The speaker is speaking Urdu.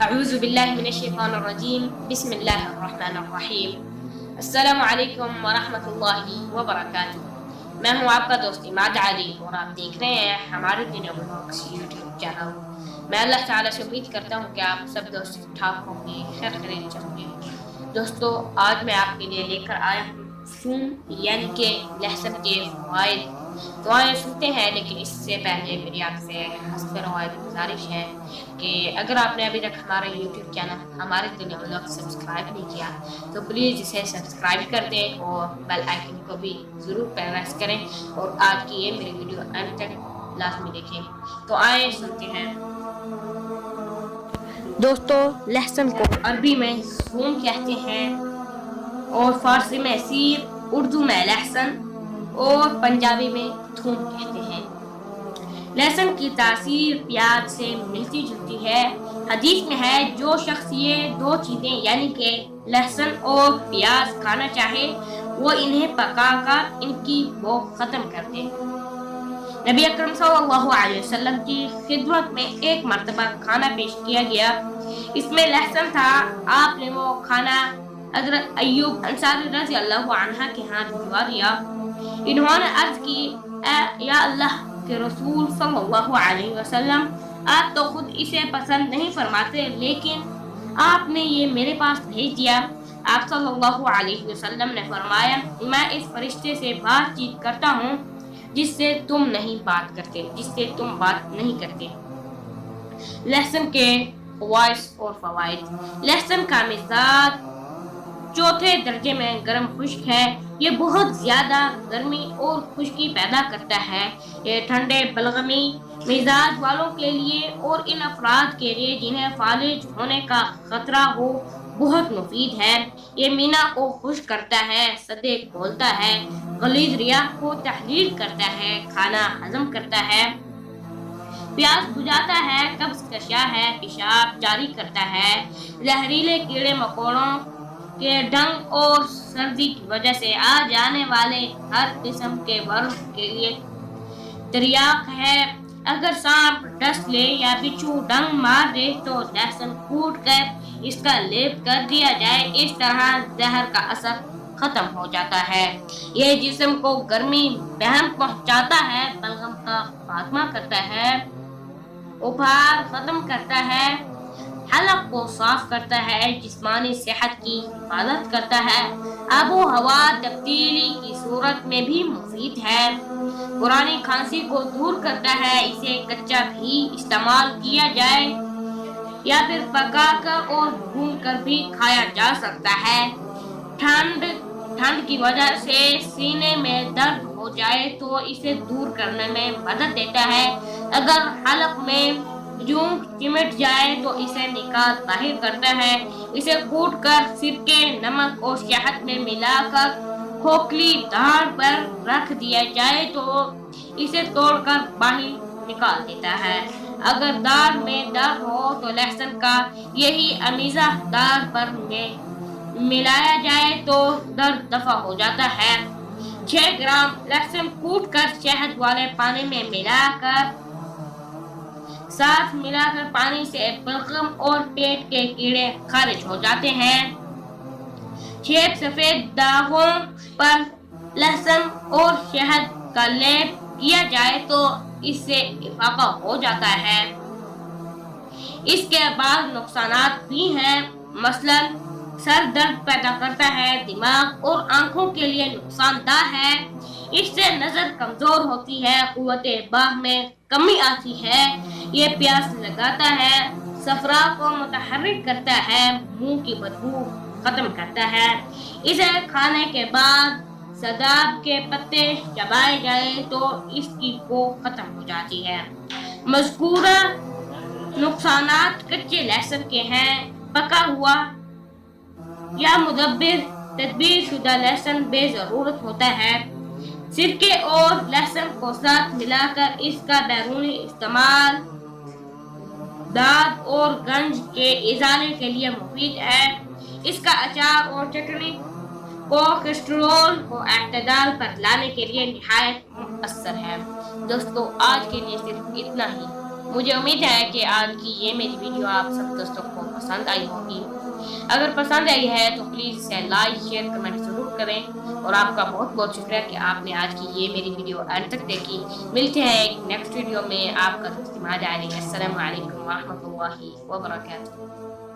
اعوذ باللہ من الشیطان الرجیم بسم اللہ الرحمن الرحیم السلام علیکم ورحمۃ اللہ وبرکاتہ۔ میں ہوں آپ کا دوست عماد علی اور آپ دیکھ رہے ہیں ہمارے دن بلاگس یوٹیوب چینل۔ میں اللہ تعالیٰ سے امید کرتا ہوں کہ آپ سب دوست ٹھیک ٹھاک ہوں گے، خیر خیریت سے ہوں گے۔ دوستو، آج میں آپ کے لیے لے کر آیا ہوں فہم یعنی کہ لہسن کے فوائد۔ تو آئے سنتے ہیں، لیکن اس سے پہلے میری آپ سے حسب روایت گزارش ہے کہ اگر آپ نے ابھی تک ہمارا یوٹیوب چینل ہمارے دنیا بلاگ سبسکرائب نہیں کیا تو پلیز اسے سبسکرائب کر دیں اور بیل آئیکن کو بھی ضرور پریس کریں، اور آج کی یہ میری ویڈیو اینڈ تک لازمی دیکھیں۔ تو آئے سنتے ہیں۔ دوستو، لہسن کو عربی میں ثوم کہتے ہیں اور فارسی میں سیر، اردو میں لہسن اور پنجابی میں تھوم کہتے ہیں۔ لہسن کی تاثیر پیاز سے ملتی جلتی ہے۔ حدیث میں ہے جو شخص یہ دو چیزیں یعنی کہ لہسن اور پیاز کھانا چاہے وہ انہیں پکا کر ان کی بو ختم کر دے۔ نبی اکرم صلی اللہ علیہ وسلم کی خدمت میں ایک مرتبہ کھانا پیش کیا گیا، اس میں لہسن تھا۔ آپ نے وہ کھانا حضرت ایوب انصاری رضی اللہ عنہ کے ہاں بھجوا دیا۔ انہوں نے عرض کی، اے یا اللہ کے رسول صلی اللہ علیہ وسلم، آپ تو خود اسے پسند نہیں فرماتے، لیکن آپ نے یہ میرے پاس بھیج دیا۔ آپ صلی اللہ علیہ وسلم نے فرمایا، میں اس فرشتے سے بات چیت کرتا ہوں جس سے تم بات نہیں کرتے۔ لہسن کے خواص اور فوائد۔ لہسن کا مزاج چوتھے درجے میں گرم خشک ہے۔ یہ بہت زیادہ گرمی اور خشکی پیدا کرتا ہے۔ یہ ٹھنڈے بلغمی مزاج والوں کے لیے اور ان افراد کے لیے جنہیں فالج ہونے کا خطرہ ہو بہت مفید ہے۔ یہ مینا کو خشک کرتا ہے، سدے کھولتا ہے، غلیظ ریاح کو تحلیل کرتا ہے، کھانا ہضم کرتا ہے، پیاس بجھاتا ہے، قبض کشا ہے، پیشاب جاری کرتا ہے، زہریلے کیڑے مکوڑوں کے ڈنگ اور سردی کی وجہ سے آ جانے والے ہر قسم کے ورم کے لیے تریاق ہے۔ اگر سانپ ڈس لے یا بچھو ڈنگ مار دے تو لہسن کوٹ کر اس کا لیپ کر دیا جائے، اس طرح زہر کا اثر ختم ہو جاتا ہے۔ یہ جسم کو گرمی بہم پہنچاتا ہے، بلغم کا خاتمہ کرتا ہے، ابھار ختم کرتا ہے، حلق کو صاف کرتا ہے، جسمانی صحت کی حفاظت کرتا ہے، آب و ہوا تبدیلی کی صورت میں بھی مفید ہے، پرانی کھانسی کو دور کرتا ہے۔ اسے کچا بھی استعمال کیا جائے یا پھر پکا کر اور بھون کر بھی کھایا جا سکتا ہے۔ ٹھنڈ کی وجہ سے سینے میں درد ہو جائے تو اسے دور کرنے میں مدد دیتا ہے۔ اگر حلق میں جون چمٹ جائے تو اسے نکال باہر کرتا ہے۔ اسے کوٹ کر سرکے، نمک اور شہد میں ملا کر کھوکھلی دھار پر رکھ دیا جائے تو اسے توڑ کر باہر نکال دیتا ہے۔ اگر دار میں درد ہو تو لہسن کا یہی امیزہ دار پر ملایا جائے تو درد دفع ہو جاتا ہے۔ 6 گرام لہسن کوٹ کر شہد والے پانی میں ملا کر پانی سے بلغم اور پیٹ کے کیڑے خارج ہو جاتے ہیں۔ 6 سفید داغوں پر لہسن اور شہد کا لیپ کیا جائے تو اس سے افاقہ ہو جاتا ہے۔ اس کے بعد نقصانات بھی ہیں، مثلا سر درد پیدا کرتا ہے، دماغ اور آنکھوں کے لیے نقصان دہ ہے، اس سے نظر کمزور ہوتی ہے، قوت باہ میں کمی آتی ہے، یہ پیاس لگاتا ہے، صفرا کو متحرک کرتا ہے، منہ کی بدبو ختم کرتا ہے۔ اسے کھانے کے بعد سداب کے پتے چبائے جائیں تو اس کی بو ختم ہو جاتی ہے۔ مذکورہ نقصانات کچے لہسن کے ہیں۔ پکا ہوا یا مدبر تدبیر شدہ لہسن بے ضرورت ہوتا ہے۔ سرکے اور لہسن کو ساتھ ملا کر اس کا بیرونی استعمال داد اور گنج کے ازالے کے لیے مفید ہے۔ اس کا اچار اور چٹنی کولیسٹرول کو اعتدال پر لانے کے لیے نہایت مؤثر ہے۔ دوستو، آج کے لیے صرف اتنا ہی۔ مجھے امید ہے کہ آج کی یہ میری ویڈیو آپ سب دوستوں کو پسند آئی ہوگی۔ اگر پسند آئی ہے تو پلیز اسے لائک شیئر کمنٹ ضرور کریں، اور آپ کا بہت بہت شکریہ کہ آپ نے آج کی یہ میری ویڈیو اینڈ تک دیکھی۔ ملتے ہیں ایک نیکسٹ ویڈیو میں، آپ کا دوست عماد علی۔ السلام علیکم ورحمۃ اللہ وبرکاتہ۔